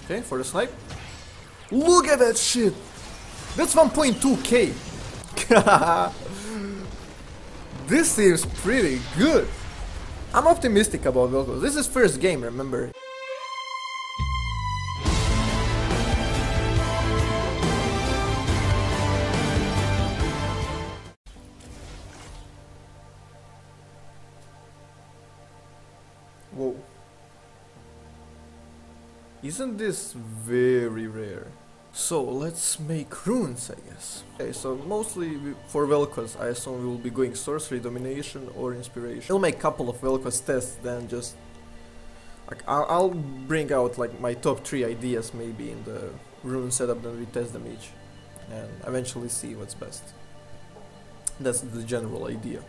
Okay, for the snipe. Look at that shit! That's 1.2k! This seems pretty good! I'm optimistic about Vel'Koz. This is first game, remember? Whoa. Isn't this very rare? So let's make runes, I guess. Okay, so mostly for Vel'Koz, I assume we will be going Sorcery-Domination or Inspiration. We'll make a couple of Vel'Koz tests, then just... like, I'll bring out like my top 3 ideas maybe in the rune setup, then we test them each. And eventually see what's best. That's the general idea.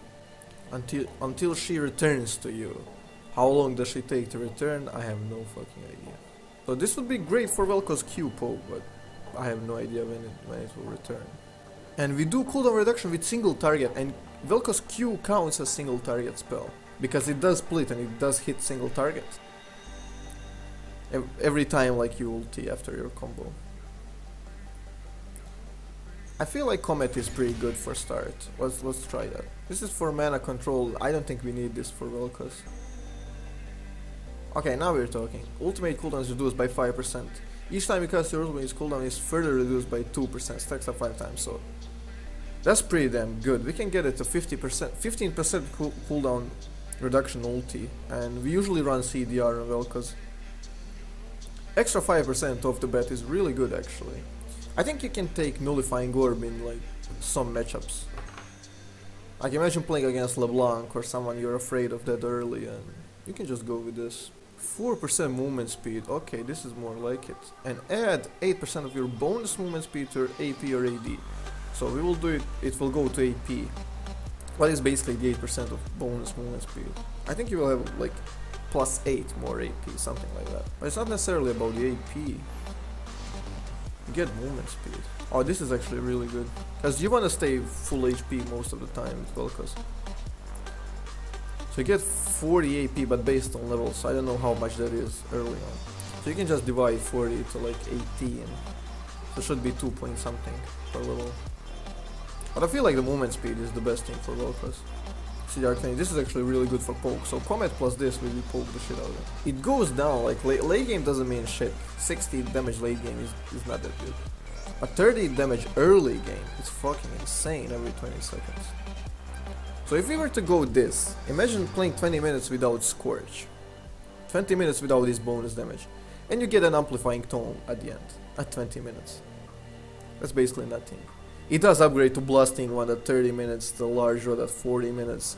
Until she returns to you. How long does she take to return? I have no fucking idea. So this would be great for Vel'Koz Q poke, but I have no idea when it will return. And we do cooldown reduction with single target, and Vel'Koz Q counts as single target spell. Because it does split and it does hit single target. Every time like you ulti after your combo. I feel like Comet is pretty good for start. Let's try that. This is for mana control. I don't think we need this for Vel'Koz. Okay, now we're talking. Ultimate cooldown is reduced by 5%. Each time you cast your ultimate cooldown is further reduced by 2%, stacks up 5 times, so... that's pretty damn good. We can get it to 15% cooldown reduction ulti, and we usually run CDR on Vel'Koz. Extra 5% off the bat is really good actually. I think you can take Nullifying Orb in like some matchups. Like imagine playing against LeBlanc or someone you're afraid of that early, and you can just go with this. 4% movement speed, okay, this is more like it. And add 8% of your bonus movement speed to your AP or AD. So we will do it, it will go to AP. What is basically the 8% of bonus movement speed? I think you will have like plus 8 more AP, something like that. But it's not necessarily about the AP. You get movement speed. Oh, this is actually really good. Because you want to stay full HP most of the time with Vel'Koz. So you get 40 AP, but based on levels, so I don't know how much that is early on. So you can just divide 40 to like 18. So it should be 2 point something per level. But I feel like the movement speed is the best thing for Vel'Koz. See the Arcane, this is actually really good for poke. So Comet plus this will poke the shit out of it. It goes down, like late game doesn't mean shit. 60 damage late game is not that good. But 30 damage early game is fucking insane every 20 seconds. So if we were to go this, imagine playing 20 minutes without Scorch, 20 minutes without this bonus damage, and you get an amplifying tome at the end, at 20 minutes. That's basically nothing. It does upgrade to blasting one at 30 minutes, the large rod at 40 minutes.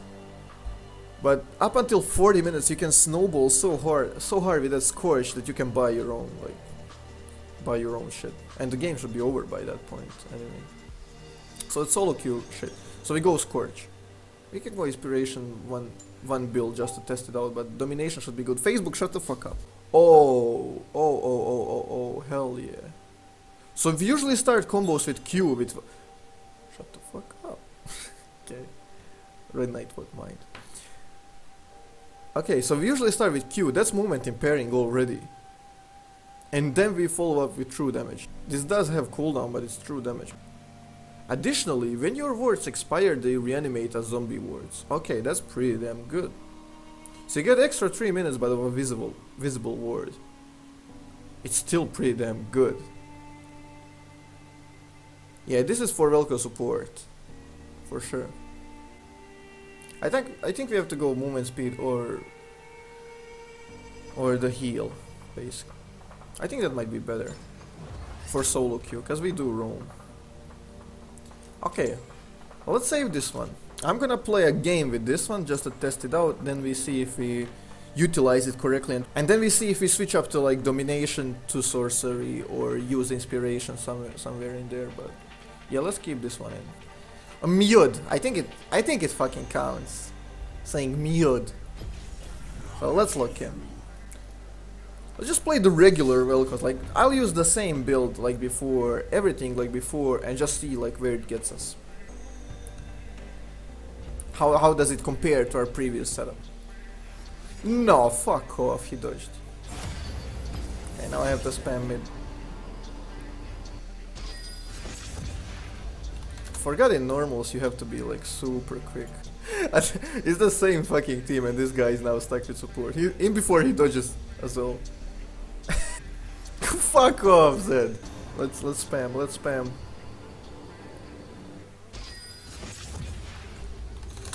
But up until 40 minutes you can snowball so hard with that Scorch that you can buy your own, like, buy your own shit. And the game should be over by that point, anyway. So it's solo queue shit. So we go Scorch. We can go Inspiration one build just to test it out, but Domination should be good. Facebook, shut the fuck up. Oh, hell yeah. So we usually start combos with Q with... shut the fuck up. Okay. Red Knight won't mind. Okay, so we usually start with Q, that's movement impairing already. And then we follow up with true damage. This does have cooldown, but it's true damage. Additionally, when your wards expire, they reanimate as zombie wards. Okay, that's pretty damn good. So you get extra 3 minutes by the visible ward. It's still pretty damn good. Yeah, this is for Vel'Koz support. For sure. I think we have to go movement speed or the heal, basically. I think that might be better for solo queue, because we do roam. Okay, well, let's save this one. I'm gonna play a game with this one just to test it out, then we see if we utilize it correctly, and then we see if we switch up to like Domination to Sorcery or use Inspiration somewhere in there, but yeah, let's keep this one in. Myud, I think it fucking counts. Saying Myud. So let's lock in. Let's just play the regular Vel'Koz, like, I'll use the same build like before, everything like before, and just see like where it gets us. How does it compare to our previous setup? No, fuck off, he dodged. Okay, Okay, now I have to spam mid. Forgot in normals you have to be like super quick. It's the same fucking team and this guy is now stuck with support. In before he dodges as well. Fuck off, Zed. Let's spam.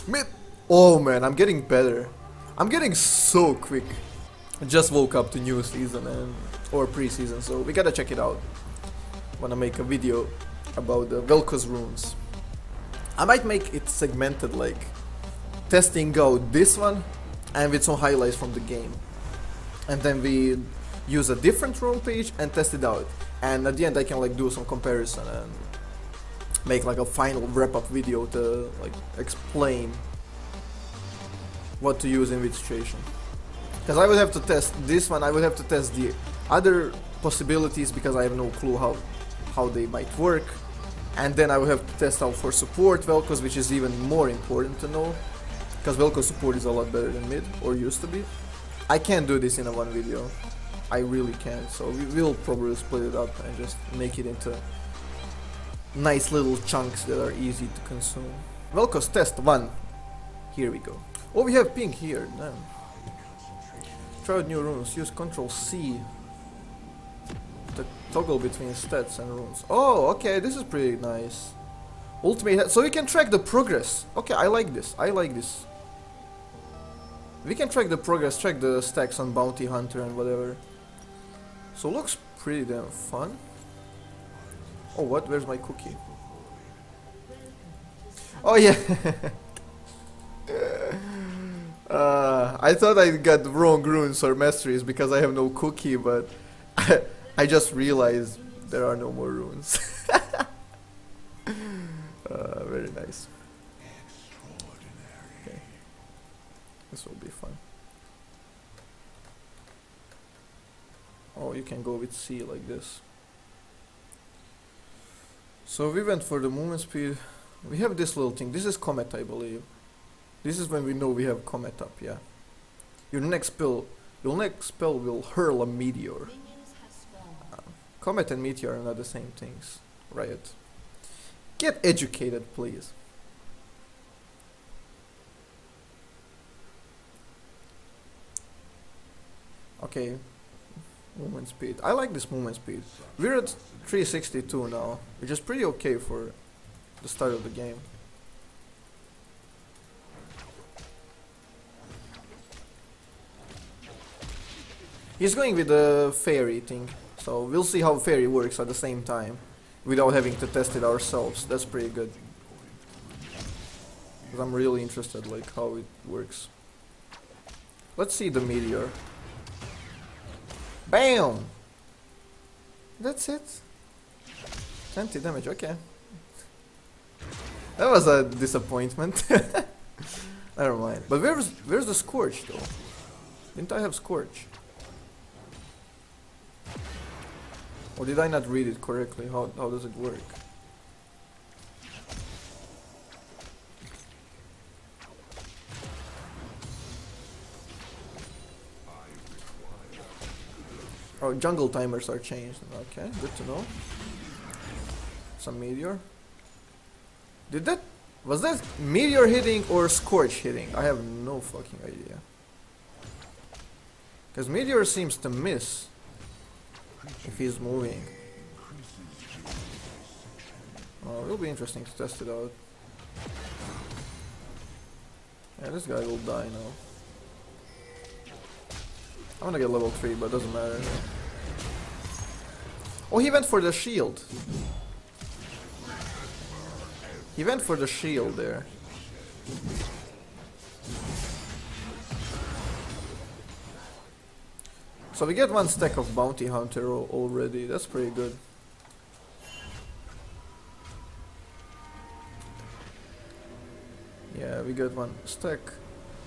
Mid. Oh man, I'm getting better. I'm getting so quick. I just woke up to new season or preseason, so we gotta check it out. Wanna make a video about the Vel'Koz runes. I might make it segmented, like testing out this one and with some highlights from the game, and then we use a different rune page and test it out, and at the end I can like do some comparison and make like a final wrap-up video to like explain what to use in which situation. Because I would have to test this one, I would have to test the other possibilities because I have no clue how they might work, and then I would have to test out for support Vel'Koz, which is even more important to know, because Vel'Koz support is a lot better than mid, or used to be. I can't do this in a one video, I really can't, so we will probably split it up and just make it into nice little chunks that are easy to consume. Vel'Koz test 1, here we go. Oh, we have ping here, damn. Try out new runes, use Ctrl C to toggle between stats and runes. Oh, okay, this is pretty nice. Ultimate, so we can track the progress. Okay, I like this, We can track the progress, track the stacks on Bounty Hunter and whatever. So looks pretty damn fun. Oh, what? Where's my cookie? Oh yeah. I thought I got wrong runes or masteries because I have no cookie, but I just realized there are no more runes. Very nice. Okay. This will be fun. Oh, you can go with C like this. So we went for the movement speed. We have this little thing. This is Comet, I believe. This is when we know we have Comet up, yeah. Your next spell will hurl a meteor. Comet and meteor are not the same things, right? Get educated, please. Okay, movement speed. I like this movement speed. We're at 362 now, which is pretty okay for the start of the game. He's going with the fairy thing, so we'll see how fairy works at the same time, without having to test it ourselves. That's pretty good. Because I'm really interested, like, how it works. Let's see the meteor. BAM! That's it. 20 damage, okay. That was a disappointment. Never mind. But where's the Scorch though? Didn't I have Scorch? Or did I not read it correctly? How does it work? Oh, jungle timers are changed. Okay, good to know. Some meteor. Was that meteor hitting or Scorch hitting? I have no fucking idea. Because meteor seems to miss if he's moving. Oh, it'll be interesting to test it out. Yeah, this guy will die now. I wanna get level 3, but it doesn't matter. Oh, he went for the shield. He went for the shield there. So we get 1 stack of Bounty Hunter already. That's pretty good. Yeah, we got 1 stack.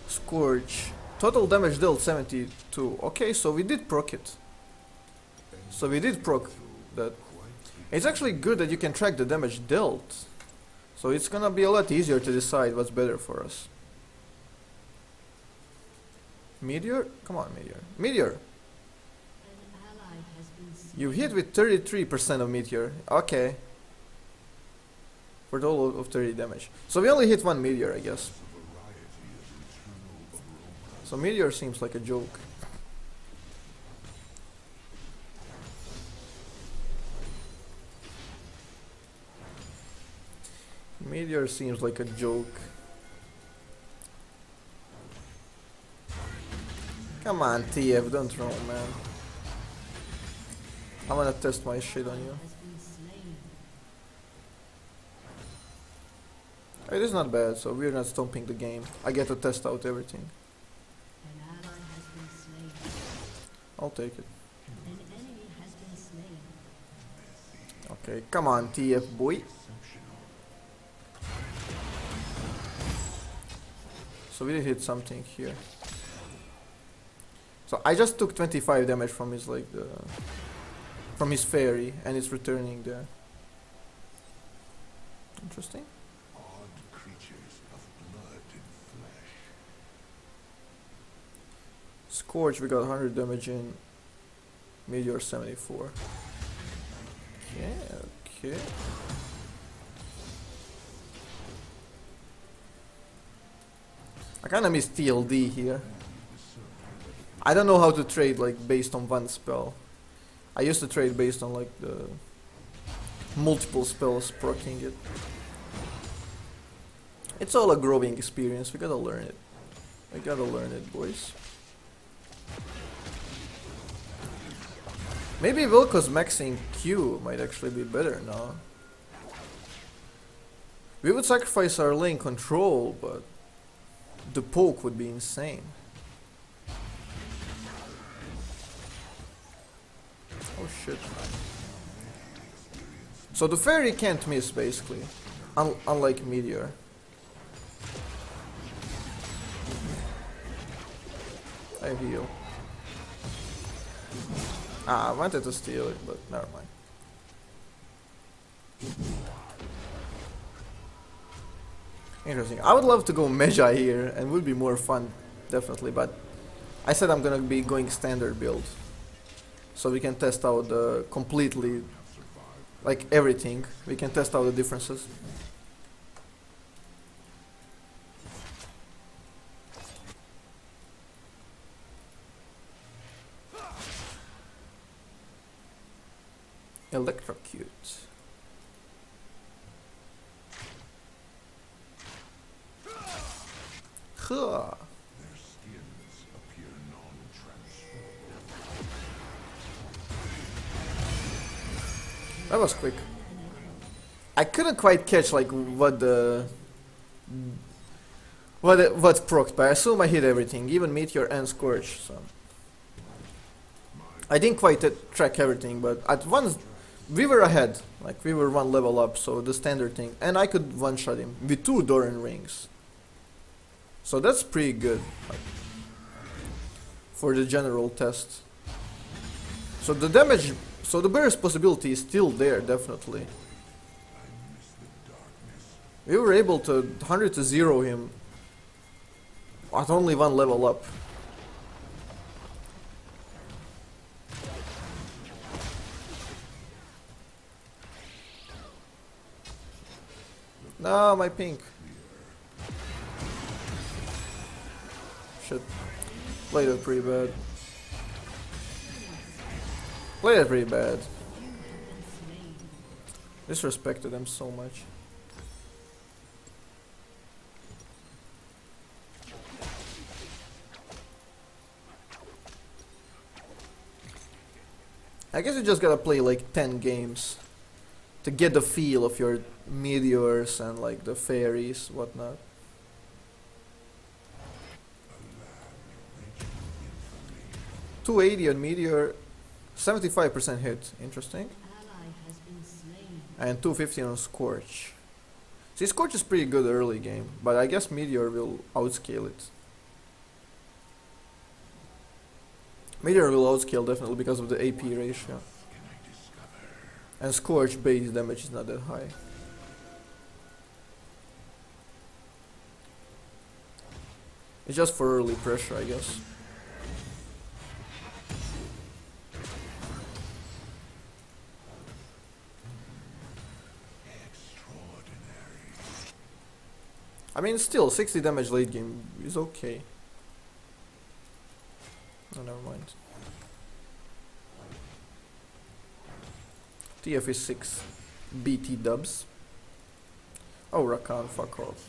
Scorch. Total damage dealt 72. Okay, so we did proc it. So we did proc that. It's actually good that you can track the damage dealt. So it's gonna be a lot easier to decide what's better for us. Meteor? Come on, Meteor. Meteor! You hit with 33% of meteor. Okay. For a total of 30 damage. So we only hit one meteor, I guess. So meteor seems like a joke. Meteor seems like a joke. Come on, TF, don't roll, man. I'm gonna test my shit on you. It is not bad, so we're not stomping the game. I get to test out everything. I'll take it. Okay, come on, TF boy. So we did hit something here. So I just took 25 damage from his from his fairy, and it's returning there. Interesting. Scorch, we got 100 damage in. Meteor 74. Okay. I kinda miss TLD here. I don't know how to trade like based on one spell. I used to trade based on like the multiple spells proccing it. It's all a growing experience, we gotta learn it. We gotta learn it, boys. Maybe Vel'Koz maxing Q might actually be better now. We would sacrifice our lane control, but the poke would be insane. Oh shit. So the fairy can't miss basically, unlike Meteor. I heal. I wanted to steal it, but never mind. Interesting. I would love to go Magi here, and would be more fun, definitely, but I said I'm gonna be going standard build. So we can test out the completely, like everything. We can test out the differences. Electrocute. Huh. That was quick. I couldn't quite catch like what's procced, but I assume I hit everything, even Meteor and Scorch. So I didn't quite track everything, but at once we were ahead. Like we were one level up, so the standard thing, and I could one-shot him with 2 Doran rings. So that's pretty good, like, for the general test. So the damage. So the burst possibility is still there, definitely. We were able to 100 to 0 him at only 1 level up. No, my pink. Shit. Played it pretty bad. Played it pretty bad. Disrespected them so much. I guess you just gotta play like 10 games to get the feel of your meteors and like the fairies, whatnot. $280 on meteor, 75% hit, interesting. And 250 on Scorch. See, Scorch is pretty good early game, but I guess Meteor will outscale it. Meteor will outscale definitely because of the AP ratio. And Scorch base damage is not that high. It's just for early pressure, I guess. I mean, still 60 damage late game is okay. Oh, never mind. TF is 6. BT dubs. Oh, Rakan, fuck off.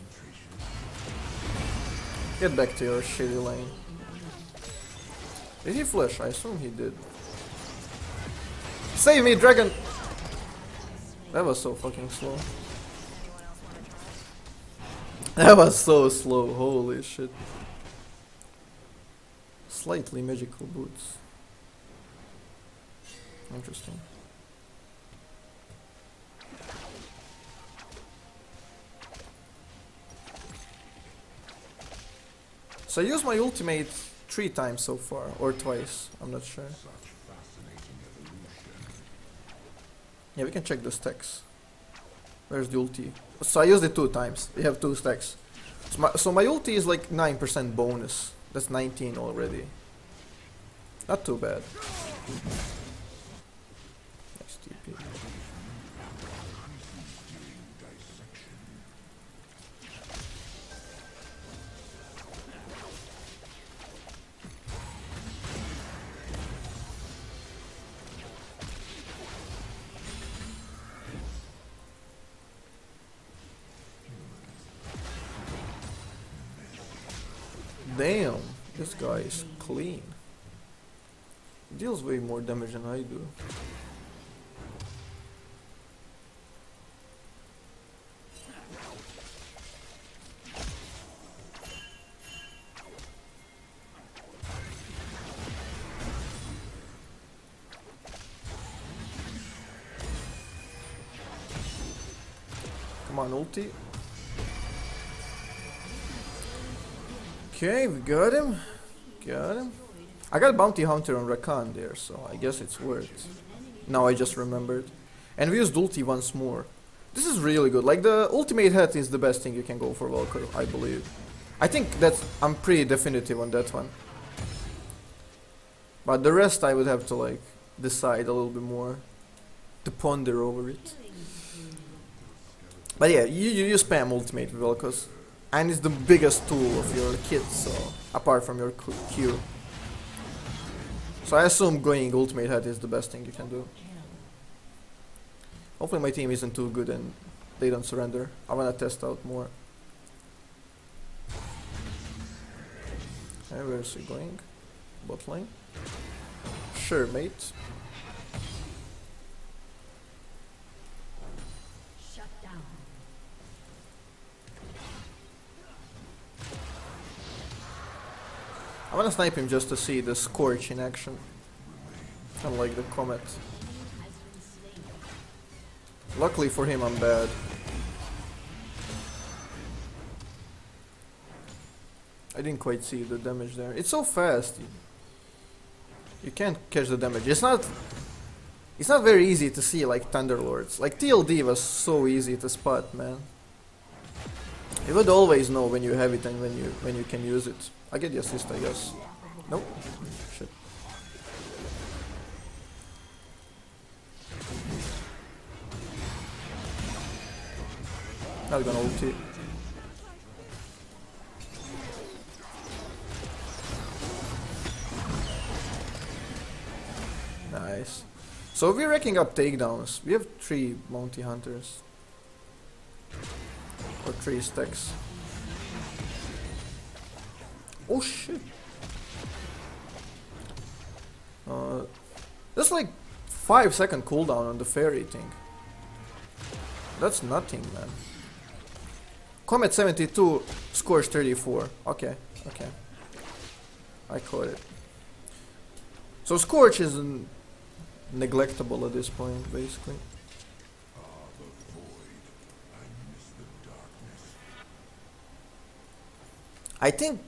Get back to your shitty lane. Did he flash? I assume he did. Save me, dragon! That was so fucking slow. That was so slow, holy shit. Slightly magical boots. Interesting. So I used my ultimate 3 times so far, or twice, I'm not sure. Yeah, we can check the stacks. Where's the ulti? So I used it 2 times, we have 2 stacks. So my ulti is like 9% bonus, that's 19 already. Not too bad. Nice TP. Damn, this guy is clean. Deals way more damage than I do. Come on, ulti. Okay, we got him. Got him. I got Bounty Hunter on Rakan there, so I guess it's worth. Now I just remembered. And we used ulti once more. This is really good. Like, the ultimate hat is the best thing you can go for Vel'Koz, I believe. I think that's... I'm pretty definitive on that one. But the rest I would have to, like, decide a little bit more. To ponder over it. But yeah, you spam ultimate with Vel'Koz. And it's the biggest tool of your kit, so... Apart from your Q. So I assume going ultimate hat is the best thing you can do. Hopefully my team isn't too good and they don't surrender. I wanna test out more. And where is he going? Bot lane? Sure, mate. I wanna snipe him just to see the Scorch in action. Unlike the Comet. Luckily for him, I'm bad. I didn't quite see the damage there. It's so fast. You can't catch the damage. It's not very easy to see like Thunderlords. Like TLD was so easy to spot, man. You would always know when you have it and when you can use it. I get the assist, I guess. Nope. Shit. Not gonna ulti. Nice. So we're racking up takedowns. We have 3 bounty hunters. Or 3 stacks. Oh shit. That's like 5-second cooldown on the fairy thing. That's nothing, man. Comet 72, Scorch 34. Okay, okay. I caught it. So Scorch is neglectable at this point, basically. I think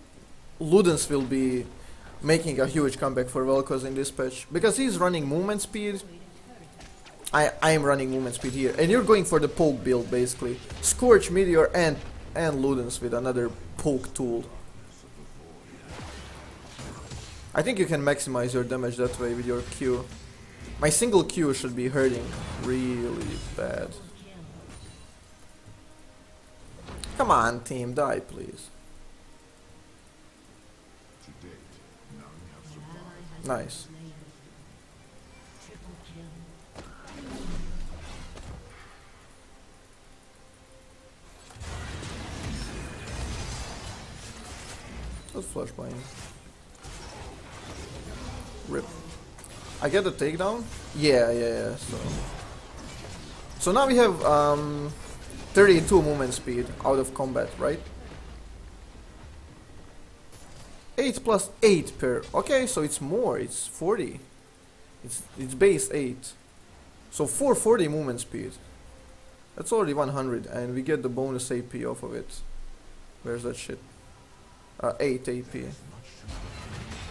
Ludens will be making a huge comeback for Vel'Koz in this patch because he's running movement speed. I am running movement speed here, and you're going for the poke build basically. Scorch, Meteor, and Ludens with another poke tool. I think you can maximize your damage that way with your Q. My single Q should be hurting really bad. Come on, team, die, please. Nice. Let's flash by him. Rip. I get the takedown? Yeah. So now we have 32 movement speed out of combat, right? 8 plus 8 per. Okay, so it's more. It's 40. It's base 8. So 440 movement speed. That's already 100, and we get the bonus AP off of it. Where's that shit? 8 AP.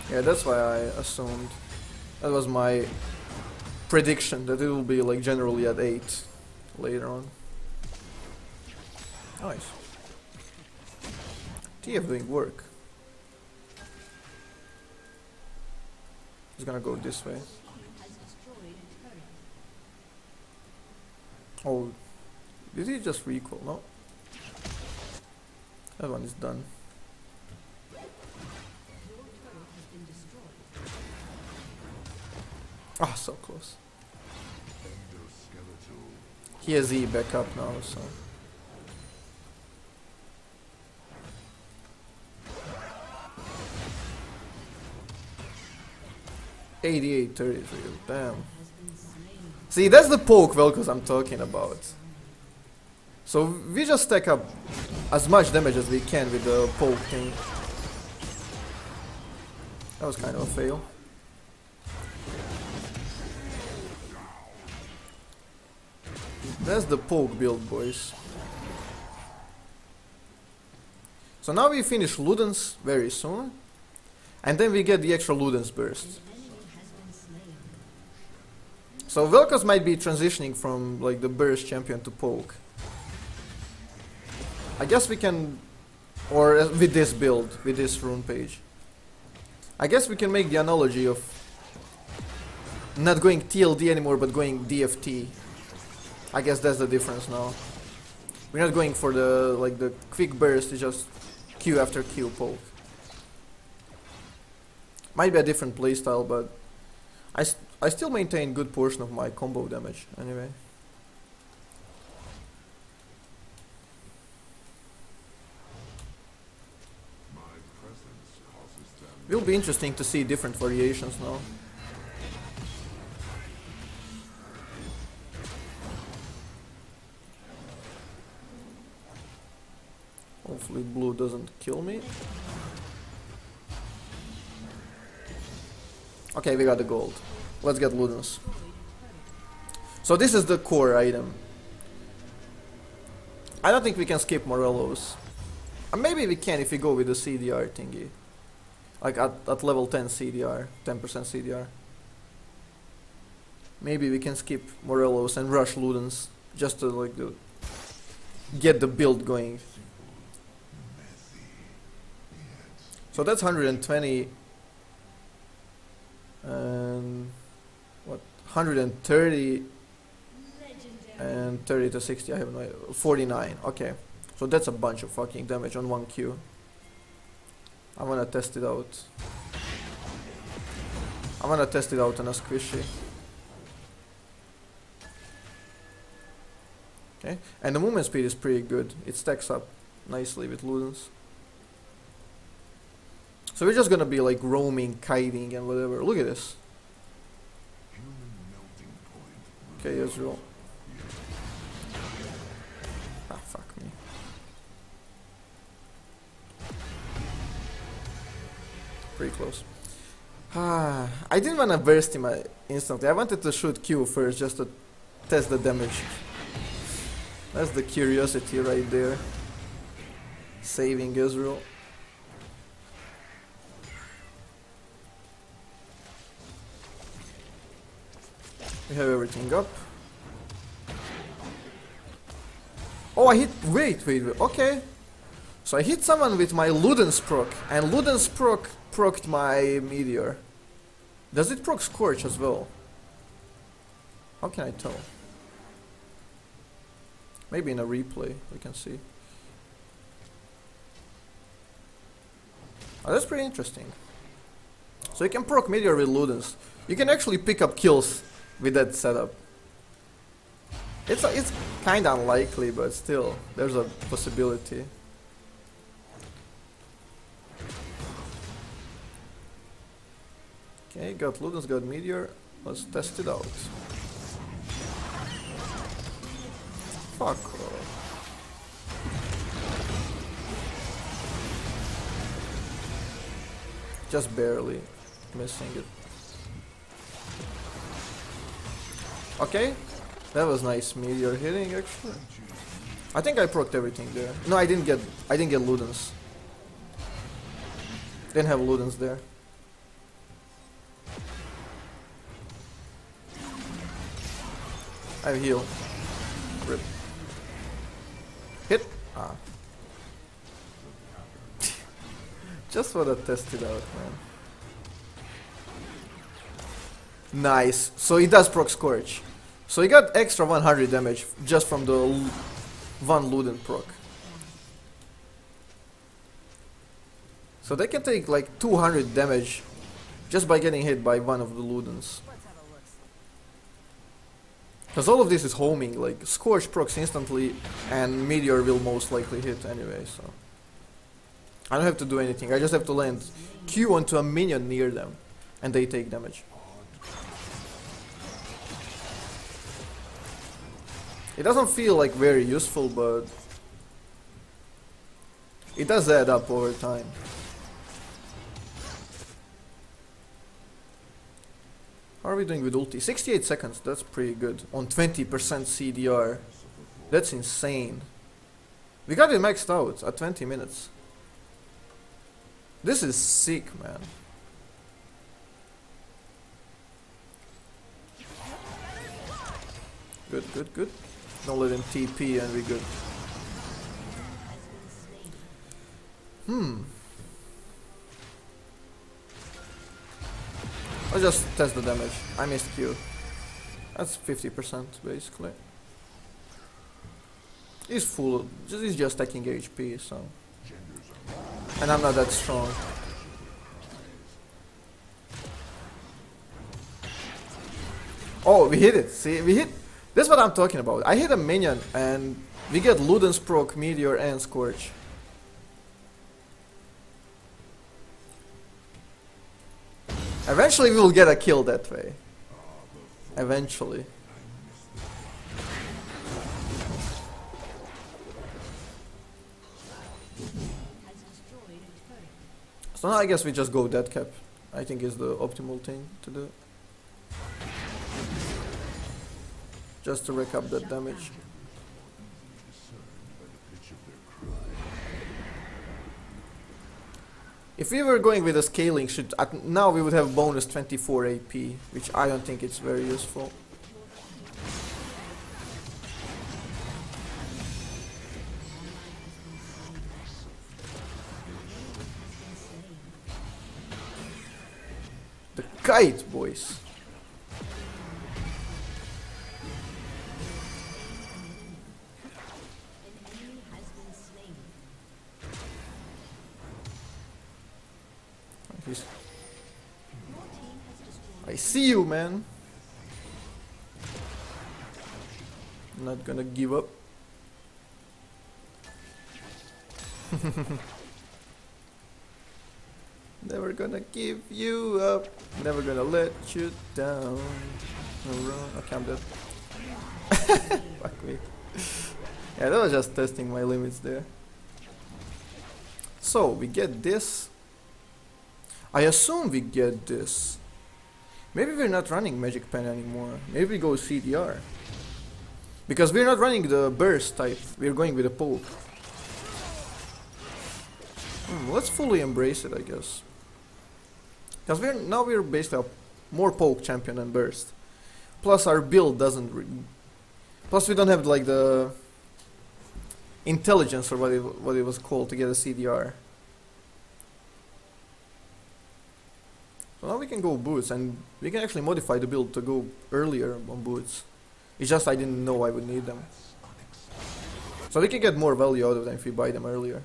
Yeah, that's why I assumed. That was my prediction, that it will be like generally at 8 later on. Nice. TF doing work. He's gonna go this way. Oh, did he just recall? No. That one is done. Ah, so close. He has E back up now, so. $88, 33, damn. See, that's the poke Vel'Koz I'm talking about. So we just stack up as much damage as we can with the poke thing. That was kind of a fail. That's the poke build, boys. So now we finish Luden's very soon. And then we get the extra Luden's burst. So Vel'Koz might be transitioning from like the burst champion to poke. I guess we can, or with this build, with this rune page. I guess we can make the analogy of not going TLD anymore but going DFT. I guess that's the difference now. We're not going for the like the quick burst, it's just Q after Q poke. Might be a different playstyle, but I still maintain good portion of my combo damage anyway. Will be interesting to see different variations now. Hopefully blue doesn't kill me. Okay, we got the gold. Let's get Luden's. So this is the core item. I don't think we can skip Morello's. Maybe we can if we go with the CDR thingy. Like at level 10 CDR, 10% CDR. Maybe we can skip Morello's and rush Luden's just to like get the build going. So that's 120 and what 130 and 30 to 60. I have no idea. 49. Okay, so that's a bunch of fucking damage on 1Q. I wanna test it out. I wanna test it out on a squishy. Okay, and the movement speed is pretty good. It stacks up nicely with Luden's. So we're just gonna be like roaming, kiting and whatever. Look at this. Okay, Israel. Ah, fuck me. Pretty close. Ah, I didn't wanna burst him instantly. I wanted to shoot Q first just to test the damage. That's the curiosity right there. Saving Israel. We have everything up. Oh, I hit. Wait. Okay. So I hit someone with my Luden's proc, and Luden's proc procced my meteor. Does it proc Scorch as well? How can I tell? Maybe in a replay we can see. Oh, that's pretty interesting. So you can proc Meteor with Ludens. You can actually pick up kills with that setup. It's kinda unlikely, but still, there's a possibility. Okay, got Ludens, got Meteor. Let's test it out. Fuck off. Just barely missing it. Okay, that was nice Meteor hitting actually. I think I procced everything there. No, I didn't get Ludens. Didn't have Ludens there. I heal. Rip. Hit. Ah. Just wanna test it out, man. Nice. So he does proc Scorch. So he got extra 100 damage just from the one Luden proc. So they can take like 200 damage just by getting hit by one of the Ludens. Because all of this is homing, like Scorch procs instantly and Meteor will most likely hit anyway, so I don't have to do anything, I just have to land Q onto a minion near them and they take damage. It doesn't feel like very useful, but it does add up over time. How are we doing with ulti? 68 seconds, that's pretty good. On 20% CDR. That's insane. We got it maxed out at 20 minutes. This is sick, man. Good, good, good. Don't let him TP and we good. I'll just test the damage. I missed Q. That's 50% basically. He's full. He's just taking HP, so. And I'm not that strong. Oh, we hit it. See, we hit. That's what I'm talking about. I hit a minion and we get Luden's proc, Meteor, and Scorch. Eventually we will get a kill that way. Eventually. So now I guess we just go dead cap. I think is the optimal thing to do. Just to rack up that damage. If we were going with a scaling shoot, now we would have bonus 24 AP, which I don't think it's very useful. The kite, boys. I see you, man. I'm not gonna give up. Never gonna give you up. Never gonna let you down. Okay, I'm dead. Fuck me. Yeah, that was just testing my limits there. So, we get this. I assume we get this. Maybe we're not running Magic Pen anymore. Maybe we go CDR. Because we're not running the burst type. We're going with a poke. Let's fully embrace it, I guess. Because we're basically a more poke champion than burst. Plus our build doesn't... Plus we don't have like the... intelligence or what it was called to get a CDR. So now we can go boots and we can actually modify the build to go earlier on boots. It's just I didn't know I would need them. So we can get more value out of them if we buy them earlier.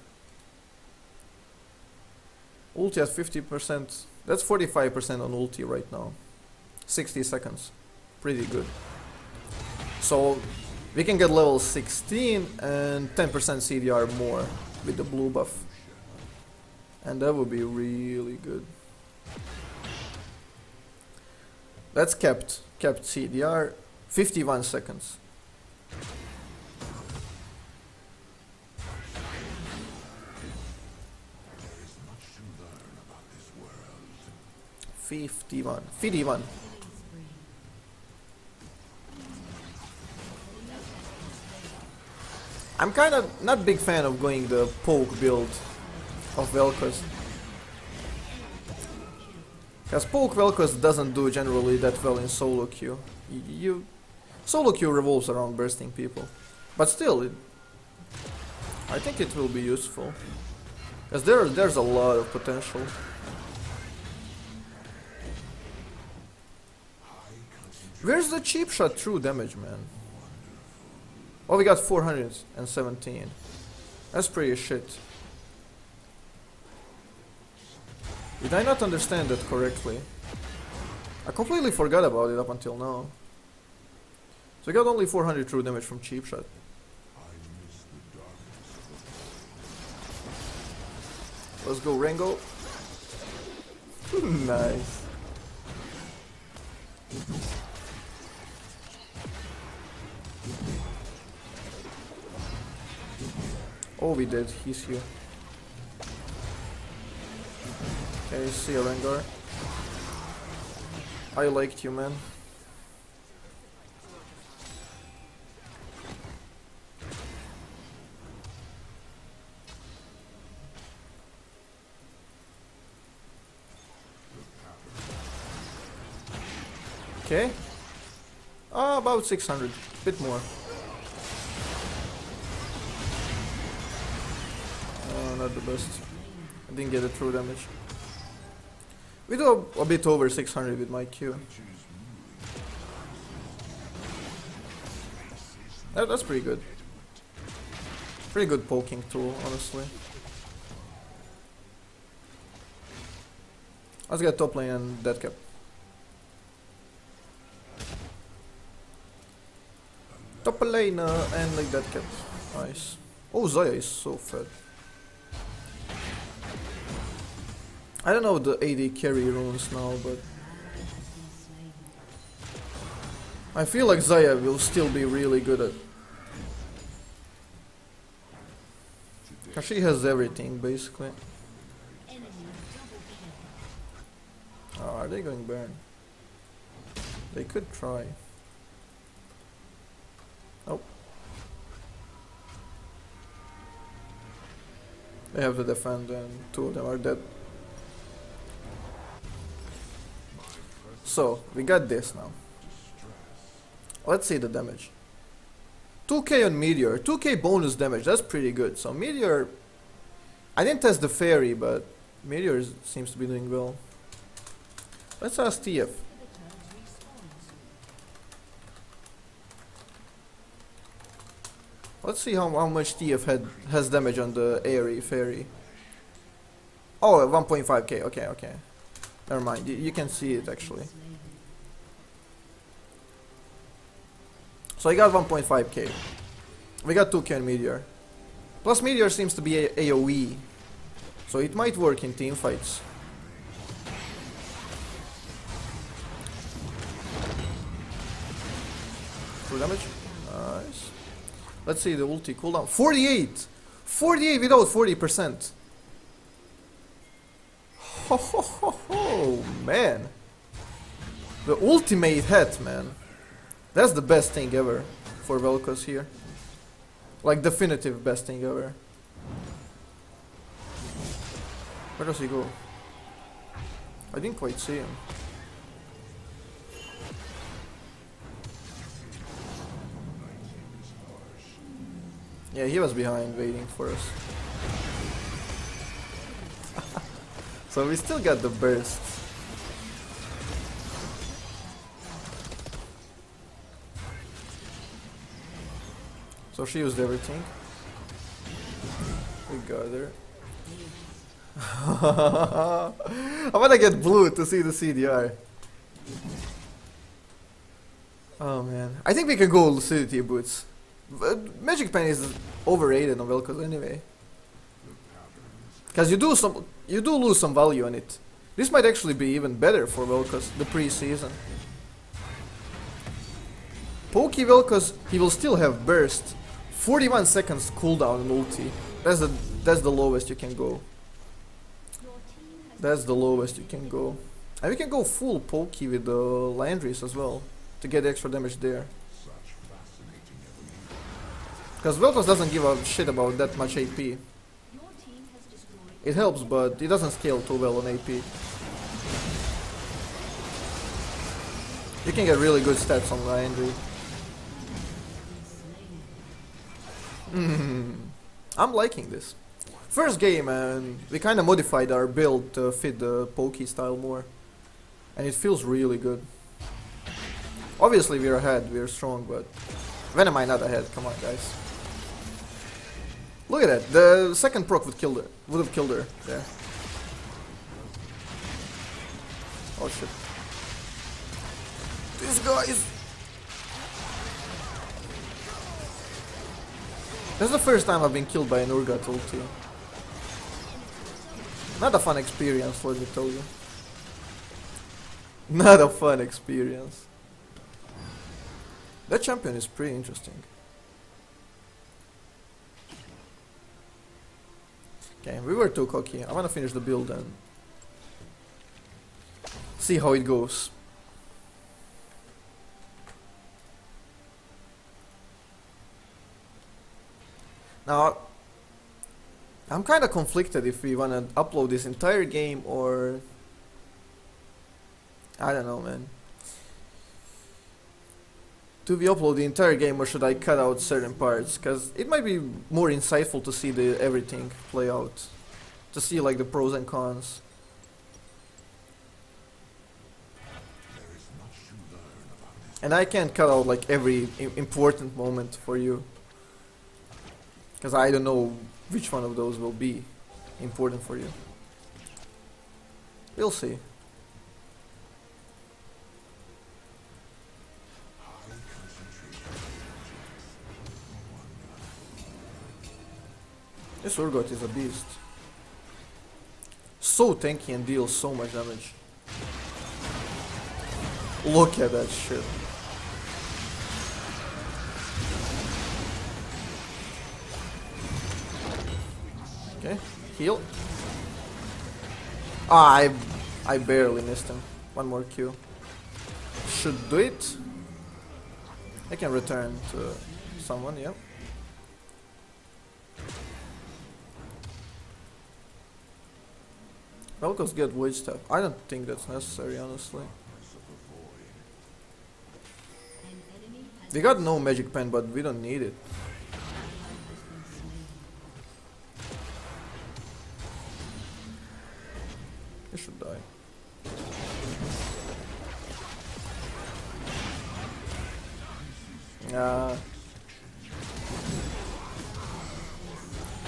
Ulti at 50%. That's 45% on ulti right now. 60 seconds. Pretty good. So we can get level 16 and 10% CDR more with the blue buff. And that would be really good. That's kept CDR. 51 seconds. $51. I'm kind of not big fan of going the poke build of Vel'Koz. Because poke Vel'Koz doesn't do generally that well in solo queue. Solo queue revolves around bursting people. But still, I think it will be useful. Because there's a lot of potential. Where's the cheap shot true damage, man? Oh, we got 417. That's pretty shit. Did I not understand that correctly? I completely forgot about it up until now. So we got only 400 true damage from cheap shot. Let's go, Rengo. Nice. Oh, we did. He's here. Okay, see you, Rengar. I liked you, man. Okay. About 600. Bit more. Not the best. I didn't get a true damage. We do a bit over 600 with my Q. That's pretty good. Pretty good poking tool, honestly. Let's get top lane and dead cap. Top lane and like dead cap. Nice. Oh, Zaya is so fed. I don't know the AD carry runes now, but I feel like Zaya will still be really good at. Cause she has everything basically. Oh, are they going Baron? They could try. Nope. They have to defend and two of them are dead. So, we got this now. Let's see the damage. 2k on Meteor, 2k bonus damage, that's pretty good. So Meteor, I didn't test the Fairy, but Meteor seems to be doing well. Let's ask TF. Let's see how much TF has damage on the Airy Fairy. Oh, 1.5k, okay. Never mind, you can see it actually. So I got 1.5k. We got 2k on Meteor. Plus Meteor seems to be AoE. So it might work in team fights. Full damage. Nice. Let's see the ulti cooldown. 48! 48 without 40%. Ho, man. The ultimate hat, man. That's the best thing ever for Vel'Koz here. Like definitive best thing ever. Where does he go? I didn't quite see him. Yeah, he was behind waiting for us. So we still got the burst. So she used everything. We got her. I wanna get blue to see the CDR. Oh man. I think we can go Lucidity Boots. Magic Pen is overrated on Vel'Koz anyway. Cause you do lose some value on it. This might actually be even better for Vel'Koz, the Preseason. Pokey Vel'Koz, he will still have burst. 41 seconds cooldown and ulti. That's the lowest you can go. That's the lowest you can go. And we can go full pokey with the Landry's as well to get extra damage there. Because Vel'Koz doesn't give a shit about that much AP. It helps, but it doesn't scale too well on AP. You can get really good stats on Landry. I'm liking this. First game, and we kind of modified our build to fit the pokey style more. And it feels really good. Obviously we're ahead, we're strong, but when am I not ahead? Come on, guys. Look at that, the second proc would have killed her there. Oh shit. These guys! That's the first time I've been killed by an Urgot ulti. Not a fun experience, let me tell you. Not a fun experience. That champion is pretty interesting. Okay, we were too cocky. I wanna finish the build and see how it goes. Now, I'm kinda conflicted if we wanna upload this entire game or... I don't know, man. Do we upload the entire game or should I cut out certain parts? Cause it might be more insightful to see the everything play out. To see like the pros and cons. And I can't cut out like every important moment for you. Cause I don't know which one of those will be important for you. We'll see. This Urgot is a beast. So tanky and deals so much damage. Look at that shit. Okay, heal. Ah, I barely missed him. One more Q. Should do it. I can return to someone, yeah. Vel'Koz get wage staff. I don't think that's necessary, honestly. They got no magic pen, but we don't need it. They should die.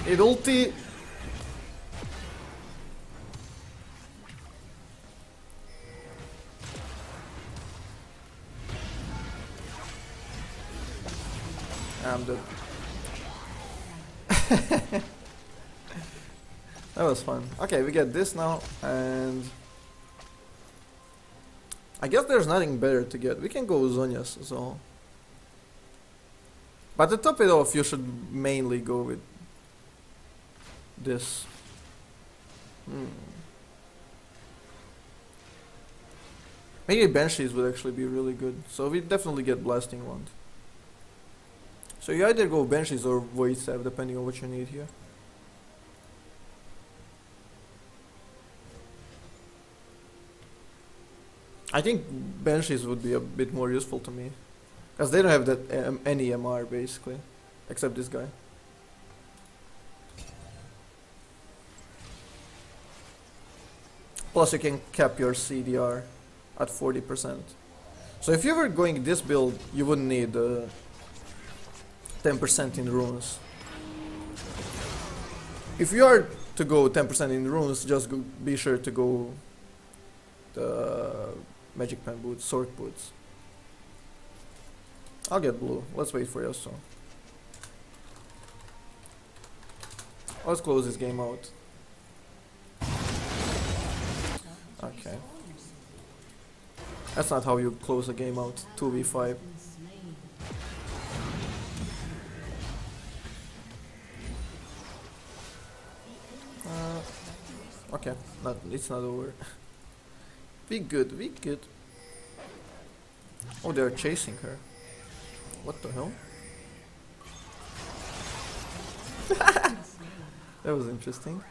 It ulti. I'm dead. That was fun. Okay, we get this now, and I guess there's nothing better to get. We can go Zhonya's, so. But to top it off, you should mainly go with this. Maybe Banshees would actually be really good. So we definitely get Blasting Wand. So you either go Banshees or Void Staff, depending on what you need here. I think Banshees would be a bit more useful to me. Because they don't have that any MR basically. Except this guy. Plus you can cap your CDR at 40%. So if you were going this build, you wouldn't need 10% in runes. If you are to go 10% in runes, just be sure to go the magic pen boots, sword boots. I'll get blue. Let's wait for Yasuo. Let's close this game out. Okay. That's not how you close a game out. 2v5. Okay, it's not over. We good, we good. Oh, they're chasing her. What the hell? That was interesting.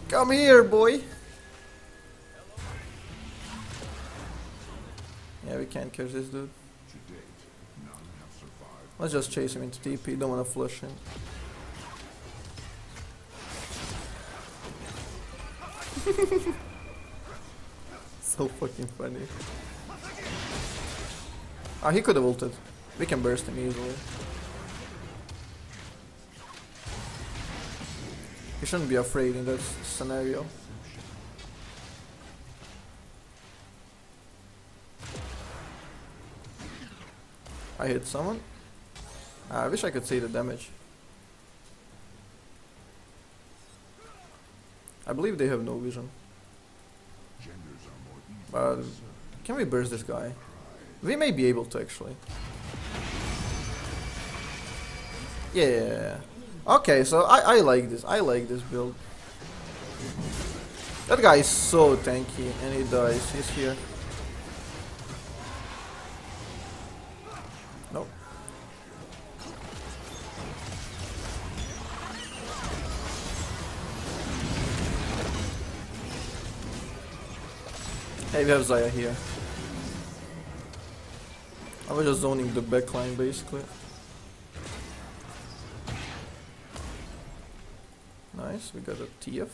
Come here, boy! Yeah, we can't catch this dude. Let's just chase him into TP, don't wanna flush him. So fucking funny. Ah, he could have ulted. We can burst him easily. He shouldn't be afraid in that scenario. I hit someone. I wish I could see the damage. I believe they have no vision. But can we burst this guy? We may be able to actually. Yeah. Okay, so I like this. I like this build. That guy is so tanky and he dies. He's here. Nope. Hey, we have Xayah here. I was just zoning the backline basically. Nice, we got a TF.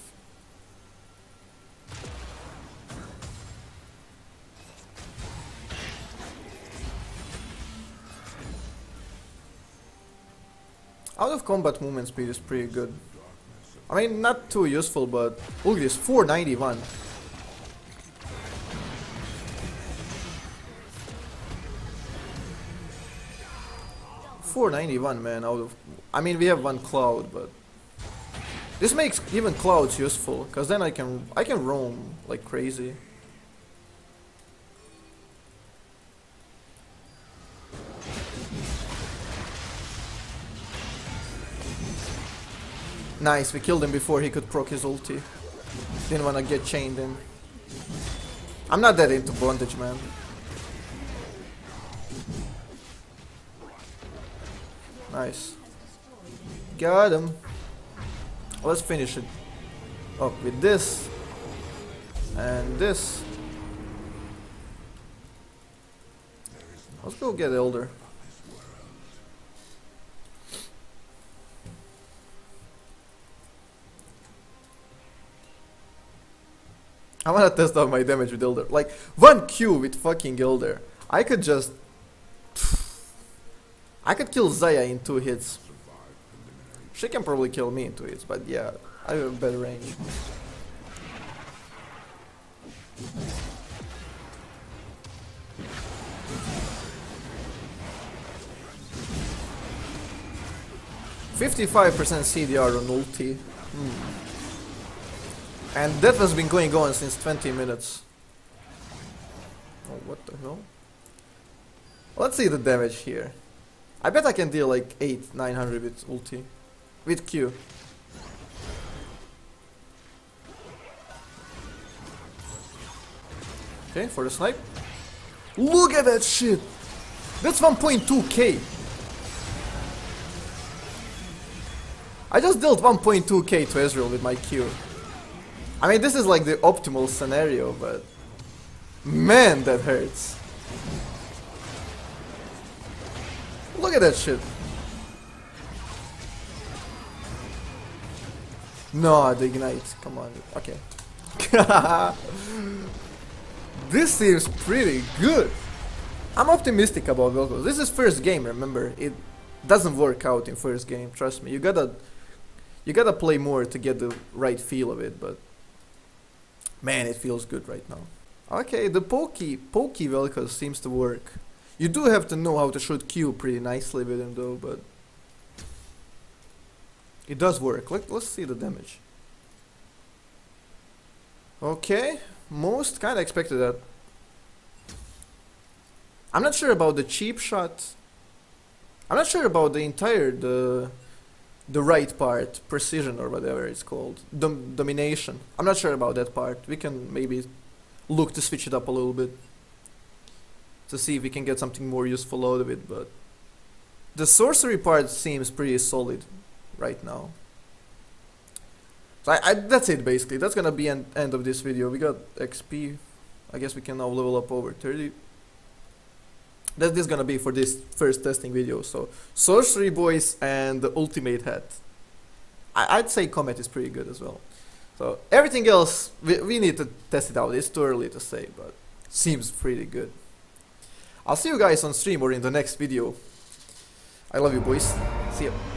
Out of combat movement speed is pretty good. I mean, not too useful, but look at this, 491. $491, man. Out of, I mean, we have one cloud, but this makes even clouds useful, cause then I can roam like crazy. Nice, we killed him before he could proc his ulti. Didn't wanna get chained in. I'm not that into bondage, man. Nice. Got him. Let's finish it up with this and this. Let's go get Elder. I wanna test out my damage with Elder. Like 1 Q with fucking Elder. I could just kill Xayah in 2 hits. She can probably kill me in 2 hits, but yeah, I have a better range. %55% CDR on ulti. And that has been going on since 20 minutes. Oh, what the hell? Let's see the damage here. I bet I can deal like 800-900 with ulti. With Q. Okay, for the snipe. Look at that shit! That's 1.2k! I just dealt 1.2k to Ezreal with my Q. I mean, this is like the optimal scenario, but man, that hurts. Look at that shit. No, the ignite. Come on. Okay. This seems pretty good. I'm optimistic about Vel'Koz. This is first game, remember? doesn't work out in first game, trust me. You gotta play more to get the right feel of it, but man, it feels good right now. Okay, the pokey Vel'Koz seems to work. You do have to know how to shoot Q pretty nicely with him though, but it does work. Let's see the damage. Okay, most kinda expected that. I'm not sure about the cheap shot. I'm not sure about the entire the right part, precision or whatever it's called, domination. I'm not sure about that part. We can maybe look to switch it up a little bit to see if we can get something more useful out of it, but the sorcery part seems pretty solid right now. So that's it basically. That's gonna be an end of this video. We got XP. I guess we can now level up over 30. That is gonna be for this first testing video. So sorcery boys and the ultimate hat. I'd say Comet is pretty good as well. So everything else we need to test it out. It's too early to say, but seems pretty good. I'll see you guys on stream or in the next video. I love you boys. See ya.